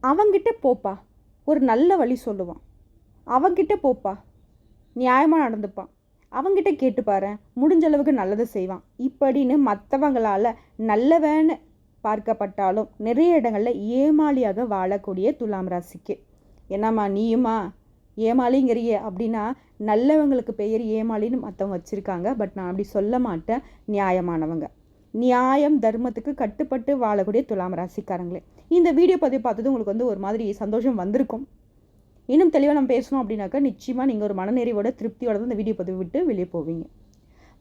அவங்கிட்ட போப்பா, ஒரு நல்ல வழி சொல்லுவான். அவங்கிட்ட போப்பா, நியாயமாக நடந்துப்பான். அவங்கிட்ட கேட்டு பாரு, முடிஞ்ச அளவுக்கு நல்லது செய்வான். இப்படின்னு மற்றவங்களால் நல்லவன்னு பார்க்கப்பட்டாலும் நிறைய இடங்களில் ஏமாளியாக வாழக்கூடிய துலாம் ராசிக்கு. என்னம்மா நீயுமா ஏமாளிங்கிறியே அப்படின்னா, நல்லவங்களுக்கு பெயர் ஏமாளின்னு மற்றவங்க வச்சுருக்காங்க. பட் நான் அப்படி சொல்ல மாட்டேன். நியாயமானவங்க, நியாயம் தர்மத்துக்கு கட்டுப்பட்டு வாழக்கூடிய துலாம் ராசிக்காரங்களே. இந்த வீடியோ பதிவு பார்த்தது உங்களுக்கு ஒரு மாதிரி சந்தோஷம் வந்திருக்கும். இன்னும் தெளிவாக நம்ம பேசணும் அப்படின்னாக்கா நிச்சயமாக நீங்கள் ஒரு மனநிறைவோட திருப்தியோட தான் இந்த வீடியோ பதிவு விட்டு வெளியே போவீங்க.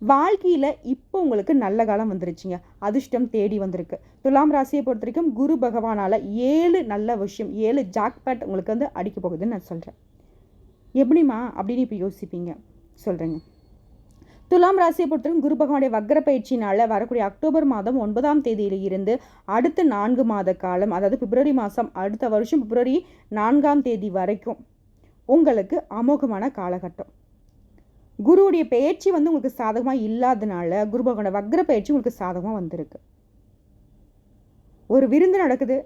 வாழ்க்கையில் இப்போ உங்களுக்கு நல்ல காலம் வந்துருச்சுங்க. அதிர்ஷ்டம் தேடி வந்திருக்கு. துலாம் ராசியை பொறுத்த வரைக்கும் குரு பகவானால் 7 நல்ல விஷயம், 7 ஜாக்பேட் உங்களுக்கு அடிக்க போகுதுன்னு நான் சொல்கிறேன். எப்படிமா அப்படின்னு இப்போ யோசிப்பீங்க, சொல்கிறேங்க. துலாம் ராசியை பொறுத்தவரைக்கும் குரு பகவானுடைய வக்ர பயிற்சினால் வரக்கூடிய அக்டோபர் மாதம் 9ஆம் தேதியில் இருந்து அடுத்த 4 மாத காலம், அதாவது பிப்ரவரி மாதம், அடுத்த வருஷம் பிப்ரவரி 4ஆம் தேதி வரைக்கும் உங்களுக்கு அமோகமான காலகட்டம். குருவுடைய பயிற்சி உங்களுக்கு சாதகமாக இல்லாதனால குரு பகவானோட வக்ர பயிற்சி உங்களுக்கு சாதகமாக வந்திருக்கு. ஒரு விருந்து நடக்குது,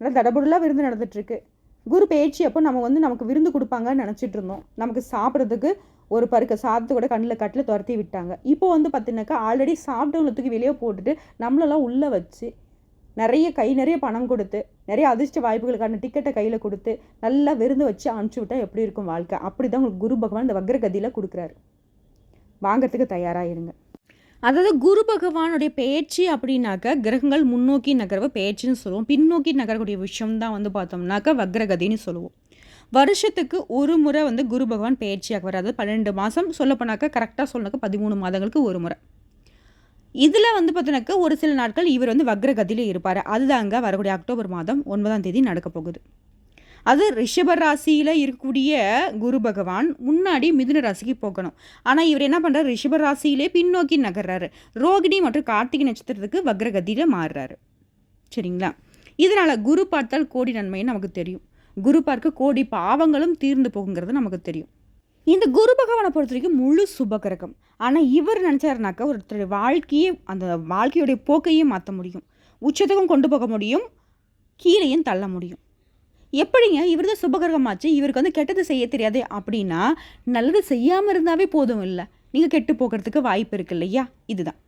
நல்லா தடபுடலாக விருந்து நடந்துட்டுருக்கு. குரு பயிற்சி அப்போ நம்ம நமக்கு விருந்து கொடுப்பாங்கன்னு நினச்சிட்டு இருந்தோம். நமக்கு சாப்பிட்றதுக்கு ஒரு பருக்க சாதத்தை கூட கட்டில் துரத்தி விட்டாங்க. இப்போ பார்த்தீங்கன்னாக்கா ஆல்ரெடி சாப்பிட்டவங்களை தூக்கி வெளியே போட்டுட்டு நம்மளெல்லாம் உள்ளே வச்சு நிறைய பணம் கொடுத்து நிறைய அதிர்ஷ்ட வாய்ப்புகளுக்கான டிக்கெட்டை கையில் கொடுத்து நல்லா விருந்து வச்சு அனுப்பிச்சி விட்டால் எப்படி இருக்கும் வாழ்க்கை? அப்படி தான் உங்களுக்கு குரு பகவான் இந்த வக்ரகதியில் கொடுக்குறாரு. வாங்கிறதுக்கு தயாராக இருங்க. அதாவது குரு பகவானுடைய பயிற்சி அப்படின்னாக்க கிரகங்கள் முன்னோக்கி நகர்வு பயிற்சின்னு சொல்லுவோம். பின்னோக்கி நகரக்கூடிய விஷயம் தான் பார்த்தோம்னாக்கா வக்ரகதின்னு சொல்லுவோம். வருஷத்துக்கு ஒரு முறை குரு பகவான் பயிற்சியாக வராது. 12 மாதம் சொல்லப்போனாக்கா கரெக்டாக சொன்னாக்கா 13 மாதங்களுக்கு ஒரு முறை. இதில் பார்த்தோன்னாக்கா ஒரு சில நாட்கள் இவர் வக்ரகதியில் இருப்பார். அதுதாங்க வரக்கூடிய அக்டோபர் மாதம் 9ஆம் தேதி நடக்க போகுது. அது ரிஷப ராசியில் இருக்கக்கூடிய குரு பகவான் முன்னாடி மிதுன ராசிக்கு போகணும். ஆனால் இவர் என்ன பண்ணுறாரு, ரிஷப ராசியிலே பின்னோக்கி நகர்றாரு. ரோகிணி மற்றும் கார்த்திகை நட்சத்திரத்துக்கு வக்ரகதியில் மாறுறாரு. சரிங்களா? இதனால் குரு பார்த்தால் கோடி நன்மைன்னு நமக்கு தெரியும். குரு பார்க்க கோடி பாவங்களும் தீர்ந்து போகுங்கிறது நமக்கு தெரியும். இந்த குரு பகவானை பொறுத்த வரைக்கும் முழு சுபகிரகம். ஆனால் இவர் நினச்சாருனாக்கா ஒருத்தர் வாழ்க்கையே, அந்த வாழ்க்கையுடைய போக்கையும் மாற்ற முடியும், உச்சத்துக்கும் கொண்டு போக முடியும், கீழேயும் தள்ள முடியும். எப்படிங்க? இவர் தான் சுபகிரகமாச்சு, இவருக்கு கெட்டது செய்ய தெரியாது அப்படின்னா நல்லது செய்யாமல் இருந்தாவே போதும் இல்லை, நீங்கள் கெட்டு போகிறதுக்கு வாய்ப்பு இருக்கு இல்லையா? இதுதான்.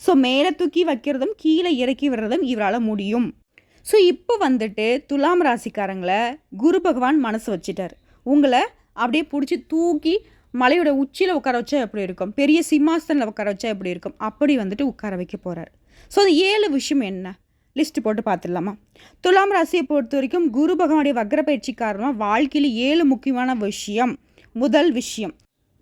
ஸோ மேலே தூக்கி வைக்கிறதும் கீழே இறக்கி விடுறதும் இவரால் முடியும். ஸோ இப்போ துலாம் ராசிக்காரங்களை குரு பகவான் மனசு வச்சுட்டார். உங்களை அப்படியே பிடிச்சி தூக்கி மலையோட உச்சியில் உட்கார வச்சா எப்படி இருக்கும், பெரிய சிம்மாசனில் உட்கார வச்சா எப்படி இருக்கும், அப்படி உட்கார வைக்க போகிறார். ஸோ அந்த 7 விஷயம் என்ன லிஸ்ட்டு போட்டு பார்த்துடலாமா? துலாம் ராசியை பொறுத்த வரைக்கும் குரு பகவானுடைய வக்ர பயிற்சி காரணமாக வாழ்க்கையில் 7 முக்கியமான விஷயம். முதல் விஷயம்,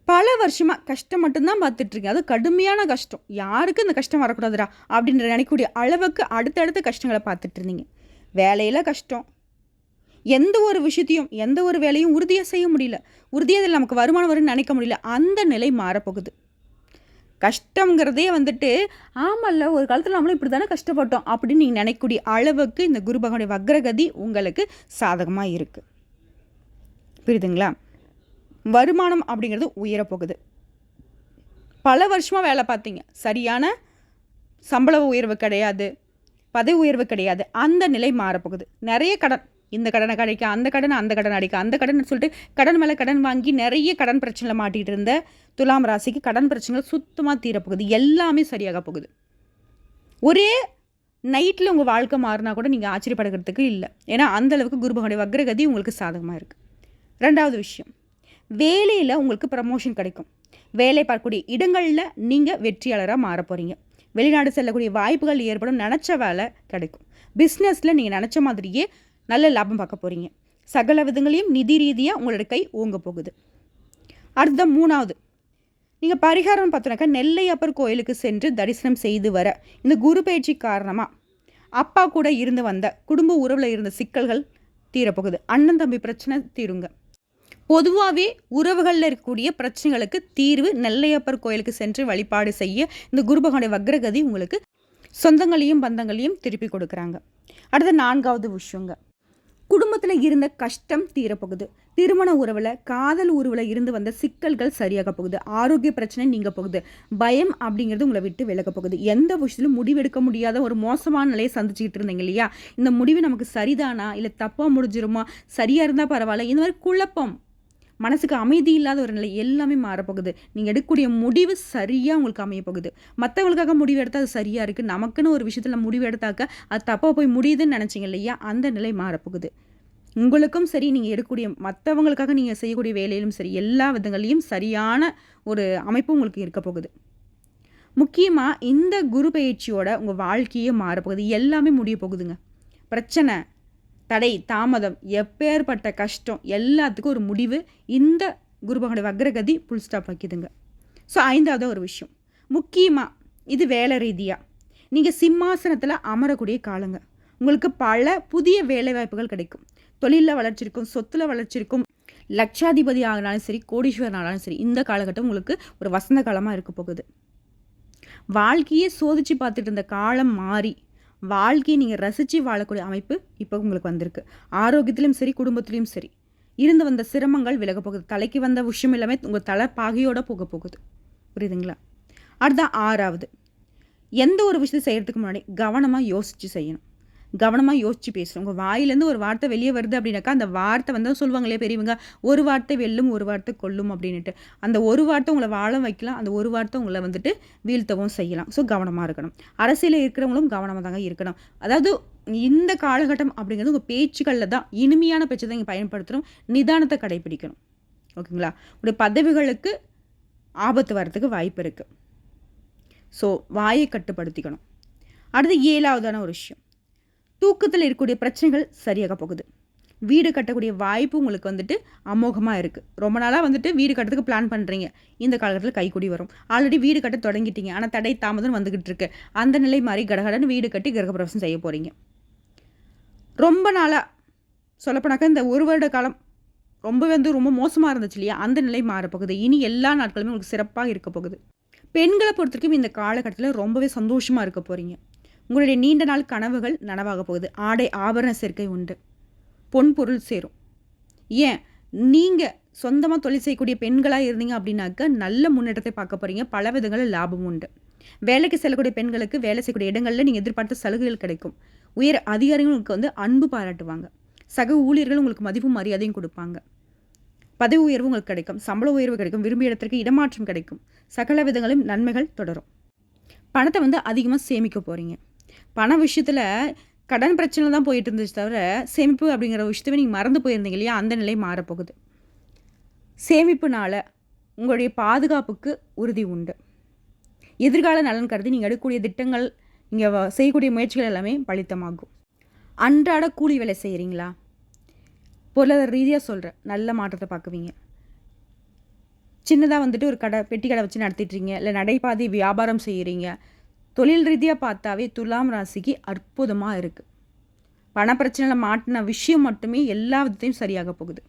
பல வருஷமாக கஷ்டம் மட்டும்தான் பார்த்துட்ருக்கேன், அது கடுமையான கஷ்டம், யாருக்கு இந்த கஷ்டம் வரக்கூடாதுடா அப்படின்ற நினைக்கக்கூடிய அளவுக்கு அடுத்தடுத்த கஷ்டங்களை பார்த்துட்டு இருந்தீங்க. வேலையில் கஷ்டம், எந்த ஒரு விஷயத்தையும் எந்த ஒரு வேலையும் உறுதியாக செய்ய முடியல, உறுதியாக அதில் நமக்கு வருமானம் வரும்னு நினைக்க முடியல, அந்த நிலை மாறப்போகுது. கஷ்டங்கிறதே ஆமல்ல ஒரு காலத்தில் நம்மளும் இப்படி தானே கஷ்டப்பட்டோம் அப்படின்னு நீங்கள் நினைக்கக்கூடிய அளவுக்கு இந்த குரு பகவானுடைய வக்ரகதி உங்களுக்கு சாதகமாக இருக்குது. புரியுதுங்களா? வருமானம் அப்படிங்கிறது உயரப்போகுது. பல வருஷமாக வேலை பார்த்தீங்க, சரியான சம்பள உயர்வு கிடையாது, பதவி உயர்வு கிடையாது, அந்த நிலை மாறப்போகுது. நிறைய கடன், இந்த கடனை கிடைக்க அந்த கடன், அந்த கடன் அடிக்க அந்த கடன் சொல்லிட்டு கடன் மேலே கடன் வாங்கி நிறைய கடன் பிரச்சனையில் மாட்டிகிட்டு இருந்த துலாம் ராசிக்கு கடன் பிரச்சனைகள் சுத்தமாக தீரப்போகுது. எல்லாமே சரியாக போகுது. ஒரே நைட்டில் உங்கள் வாழ்க்கை மாறினா கூட நீங்கள் ஆச்சரியப்படுகிறதுக்கு இல்லை. ஏன்னா அந்தளவுக்கு குரு பகவானுடைய வக்ரகதி உங்களுக்கு சாதகமாக இருக்குது. 2வது விஷயம், வேலையில் உங்களுக்கு ப்ரமோஷன் கிடைக்கும். வேலை பார்க்கக்கூடிய இடங்களில் நீங்கள் வெற்றியாளராக மாற போகிறீங்க. வெளிநாடு செல்லக்கூடிய வாய்ப்புகள் ஏற்படும், நினச்ச வேலை கிடைக்கும். பிஸ்னஸில் நீங்கள் நினச்ச மாதிரியே நல்ல லாபம் பார்க்க போகிறீங்க. சகல விதங்களையும் நிதி ரீதியாக உங்களோட கை ஓங்க போகுது. அடுத்த 3வது, நீங்கள் பரிகாரம் பார்த்தோன்னாக்கா நெல்லையப்பர் கோயிலுக்கு சென்று தரிசனம் செய்து வர இந்த குரு பயிற்சி காரணமாக அப்பா கூட இருந்து வந்த குடும்ப உறவில் இருந்த சிக்கல்கள் தீரப்போகுது. அண்ணன் தம்பி பிரச்சனை தீருங்க. பொதுவாகவே உறவுகளில் இருக்கக்கூடிய பிரச்சனைகளுக்கு தீர்வு நெல்லையப்பர் கோயிலுக்கு சென்று வழிபாடு செய்ய இந்த குரு பகவானுடைய வக்ரகதி உங்களுக்கு சொந்தங்களையும் பந்தங்களையும் திருப்பி கொடுக்குறாங்க. அடுத்த 4வது விஷயங்க, குடும்பத்தில் இருந்த கஷ்டம் தீரப்போகுது. திருமண உறவில், காதல் உறவில் இருந்து வந்த சிக்கல்கள் சரியாக போகுது. ஆரோக்கிய பிரச்சனை நீங்க போகுது. பயம் அப்படிங்கிறது உங்களை விட்டு விலக போகுது. எந்த விஷயத்திலும் முடிவெடுக்க முடியாத ஒரு மோசமான நிலையை சந்திச்சுக்கிட்டு இருந்தீங்க இல்லையா? இந்த முடிவு நமக்கு சரிதானா, இல்லை தப்பாக முடிஞ்சிருமா, சரியாக இருந்தால் பரவாயில்ல, இந்த மாதிரி குழப்பம், மனசுக்கு அமைதி இல்லாத ஒரு நிலை எல்லாமே மாறப்போகுது. நீங்கள் எடுக்கக்கூடிய முடிவு சரியாக உங்களுக்கு அமைய போகுது. மற்றவங்களுக்காக முடிவு எடுத்தால் அது சரியாக இருக்குது, நமக்குன்னு ஒரு விஷயத்தில் முடிவு எடுத்தாக்க அது தப்பாக போய் முடியுதுன்னு நினச்சிங்க இல்லையா? அந்த நிலை மாறப்போகுது. உங்களுக்கும் சரி, நீங்கள் எடுக்கக்கூடிய மற்றவங்களுக்காக நீங்கள் செய்யக்கூடிய வேலையிலும் சரி, எல்லா விதங்களையும் சரியான ஒரு அமைப்பு உங்களுக்கு இருக்க போகுது. முக்கியமாக இந்த குரு பயிற்சியோட உங்கள் வாழ்க்கையே மாறப்போகுது. எல்லாமே முடிய போகுதுங்க. பிரச்சனை, தடை, தாமதம், எப்பேற்பட்ட கஷ்டம் எல்லாத்துக்கும் ஒரு முடிவு இந்த குரு பகவானுடைய வக்ரகதி புல் ஸ்டாப் வைக்குதுங்க. ஸோ 5வது ஒரு விஷயம், முக்கியமாக இது வேலை ரீதியாக நீங்கள் சிம்மாசனத்தில் அமரக்கூடிய காலங்க. உங்களுக்கு பல புதிய வேலை வாய்ப்புகள் கிடைக்கும். தொழிலில் வளர்ச்சி இருக்கும், சொத்தில் வளர்ச்சி இருக்கும். லட்சாதிபதி ஆகினாலும் சரி, கோடீஸ்வரன் ஆனாலும் சரி, இந்த காலகட்டம் உங்களுக்கு ஒரு வசந்த காலமாக இருக்க போகுது. வாழ்க்கையே சோதிச்சு பார்த்துட்டு இருந்த காலம் மாறி வாழ்க்கையை நீங்கள் ரசித்து வாழக்கூடிய அமைப்பு இப்போ உங்களுக்கு வந்திருக்கு. ஆரோக்கியத்திலும் சரி, குடும்பத்திலையும் சரி, இருந்து வந்த சிரமங்கள் விலக போகுது. தலைக்கு வந்த விஷயம் எல்லாமே உங்கள் தலை பாகையோடு போக போகுது. புரியுதுங்களா? அடுத்த 6வது, எந்த ஒரு விஷயத்தை செய்கிறதுக்கு முன்னாடி கவனமாக யோசித்து செய்யணும். கவனமாக யோசித்து பேசணும். உங்கள் வாயிலேருந்து ஒரு வார்த்தை வெளியே வருது அப்படின்னாக்கா அந்த வார்த்தை வந்து சொல்லுவாங்களே பெரியவங்க, ஒரு வார்த்தை வெல்லும், ஒரு வார்த்தை கொல்லும் அப்படின்ட்டு. அந்த ஒரு வார்த்தை உங்களை வாழ வைக்கலாம், அந்த ஒரு வார்த்தை உங்களை வந்துட்டு வீழ்த்தவும் செய்யலாம். ஸோ கவனமாக இருக்கணும். அரசியலில் இருக்கிறவங்களும் கவனமாக தாங்க இருக்கணும். அதாவது இந்த காலகட்டம் அப்படிங்கிறது உங்கள் பேச்சுக்களில் தான், இனிமையான பேச்சு தான் இங்கே பயன்படுத்தணும். நிதானத்தை கடைபிடிக்கணும். ஓகேங்களா? உங்களுடைய பதவிகளுக்கு ஆபத்து வர்றதுக்கு வாய்ப்பு இருக்குது. ஸோ வாயை கட்டுப்படுத்திக்கணும். அடுத்து 7வதான ஒரு விஷயம், தூக்கத்தில் இருக்கக்கூடிய பிரச்சனைகள் சரியாக போகுது. வீடு கட்டக்கூடிய வாய்ப்பு உங்களுக்கு வந்துட்டு அமோகமாக இருக்குது. ரொம்ப நாளாக வந்துட்டு வீடு கட்டுறதுக்கு பிளான் பண்ணுறீங்க, இந்த காலகட்டத்தில் கைக்கூடி வரும். ஆல்ரெடி வீடு கட்ட தொடங்கிட்டீங்க, ஆனால் தடை தாமதம் வந்துக்கிட்டு இருக்கு. அந்த நிலை மாதிரி கடகடன்னு வீடு கட்டி கிரகப்பிரவேசம் செய்ய போகிறீங்க. ரொம்ப நாளாக சொல்லப்போனாக்கா இந்த ஒரு வருட காலம் ரொம்ப மோசமாக இருந்துச்சு இல்லையா? அந்த நிலை மாறப்போகுது. இனி எல்லா நாட்களுமே உங்களுக்கு சிறப்பாக இருக்க போகுது. பெண்களை பொறுத்த வரைக்கும் இந்த காலகட்டத்தில் ரொம்பவே சந்தோஷமாக இருக்க போகிறீங்க. உங்களுடைய நீண்ட நாள் கனவுகள் நனவாக போகுது. ஆடை ஆபரண சேர்க்கை உண்டு. பொன் பொருள் சேரும். ஏன், நீங்கள் சொந்தமாக தொழில் செய்யக்கூடிய பெண்களாக இருந்தீங்க அப்படின்னாக்க நல்ல முன்னேற்றத்தை பார்க்க போகிறீங்க. பல விதங்களில் லாபம் உண்டு. வேலைக்கு செல்லக்கூடிய பெண்களுக்கு வேலை செய்யக்கூடிய இடங்களில் நீங்கள் எதிர்பார்த்த சலுகைகள் கிடைக்கும். உயர் அதிகாரிகளுக்கு வந்து அன்பு பாராட்டுவாங்க. சக ஊழியர்கள் உங்களுக்கு மதிப்பும் மரியாதையும் கொடுப்பாங்க. பதவி உயர்வு உங்களுக்கு கிடைக்கும். சம்பள உயர்வு கிடைக்கும். விரும்பிய இடத்திற்கு இடமாற்றம் கிடைக்கும். சகல விதங்களும் நன்மைகள் தொடரும். பணத்தை வந்து அதிகமாக சேமிக்க போகிறீங்க. பண விஷயத்தில் கடன் பிரச்சனை தான் போயிட்டு இருந்துச்சு தவிர சேமிப்பு அப்படிங்கிற விஷயத்தவே நீங்கள் மறந்து போயிருந்தீங்க இல்லையா? அந்த நிலை மாறப்போகுது. சேமிப்புனால் உங்களுடைய பாதுகாப்புக்கு உறுதி உண்டு. எதிர்கால நலன் கருதி நீங்கள் எடுக்கக்கூடிய திட்டங்கள், நீங்கள் செய்யக்கூடிய முயற்சிகள் எல்லாமே பலித்தமாகும். அன்றாட கூலி வேலை செய்கிறீங்களா? பொருளாதார ரீதியாக சொல்கிறேன், நல்ல மாற்றத்தை பார்க்குவீங்க. சின்னதாக வந்துட்டு ஒரு பெட்டி கடை வச்சு நடத்திட்டுறீங்க, இல்லை நடைபாதை வியாபாரம் செய்கிறீங்க. தொழில் ரீதியாக பார்த்தாவே துலாம் ராசிக்கு அற்புதமாக இருக்குது. பணப்பிரச்சனையில் மாட்டின விஷயம் மட்டுமே எல்லா விதத்தையும் சரியாக போகுது.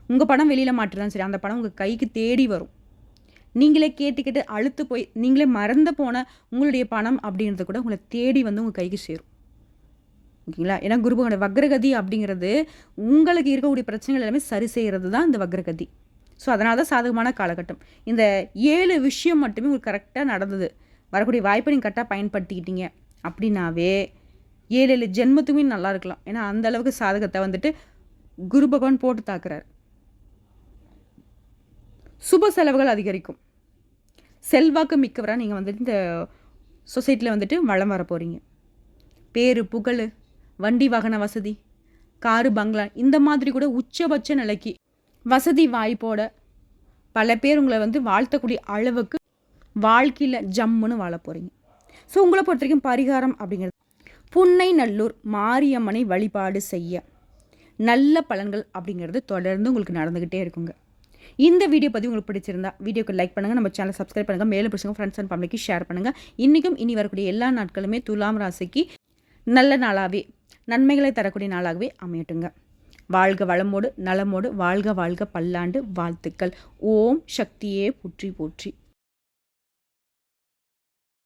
உங்கள் பணம் வெளியில் மாட்டினாலும் சரி, அந்த பணம் உங்கள் கைக்கு தேடி வரும். நீங்களே கேட்டுக்கிட்டு அழுத்து போய் நீங்களே மறந்து போன உங்களுடைய பணம் அப்படின்றது கூட உங்களை தேடி வந்து உங்கள் கைக்கு சேரும். ஓகேங்களா? ஏன்னா குருபகவானுடைய வக்ரகதி அப்படிங்கிறது உங்களுக்கு இருக்கக்கூடிய பிரச்சனைகள் எல்லாமே சரி செய்கிறது தான் இந்த வக்ரகதி. ஸோ அதனால தான் சாதகமான காலகட்டம். இந்த 7 விஷயம் மட்டுமே உங்களுக்கு கரெக்டாக நடந்தது. வரக்கூடிய வாய்ப்பை நீங்கள் கரெக்டாக பயன்படுத்திக்கிட்டீங்க அப்படின்னாவே 7 ஜென்மத்துக்குமே நல்லா இருக்கலாம். ஏன்னா அந்த அளவுக்கு சாதகத்தை வந்துட்டு குரு பகவான் போட்டு தாக்குறாரு. சுப செலவுகள் அதிகரிக்கும். செல்வாக்கு மிக்கவராக நீங்கள் வந்துட்டு இந்த சொசைட்டியில் வந்துட்டு வளம் வர போகிறீங்க. பேரு புகழ், வண்டி வாகன வசதி, காரு பங்களா, இந்த மாதிரி கூட உச்சபட்ச நிலைக்கு வசதி வாய்ப்போட பல பேர் உங்களை வந்து வாழ்த்தக்கூடிய அளவுக்கு வாழ்க்கையில் ஜம்முன்னு வாழ போகிறீங்க. ஸோ உங்களை பொறுத்த வரைக்கும் பரிகாரம் அப்படிங்கிறது புன்னை நல்லூர் மாரியம்மனை வழிபாடு செய்ய நல்ல பலன்கள் அப்படிங்கிறது தொடர்ந்து உங்களுக்கு நடந்துக்கிட்டே இருக்குங்க. இந்த வீடியோ பதிவு உங்களுக்கு பிடிச்சிருந்தா வீடியோக்கு லைக் பண்ணுங்கள், நம்ம சேனல் சப்ஸ்கிரைப் பண்ணுங்கள், மேலும் பிடிச்சவங்க ஃப்ரெண்ட்ஸ் அண்ட் ஃபேமிலிக்கு ஷேர் பண்ணுங்கள். இன்றைக்கும் இனி வரக்கூடிய எல்லா நாட்களுமே துலாம் ராசிக்கு நல்ல நாளாகவே நன்மைகளை தரக்கூடிய நாளாகவே அமையட்டுங்க. வாழ்க வளமோடு நலமோடு வாழ்க வாழ்க பல்லாண்டு வாழ்த்துக்கள். ஓம் சக்தியே போற்றி போற்றி.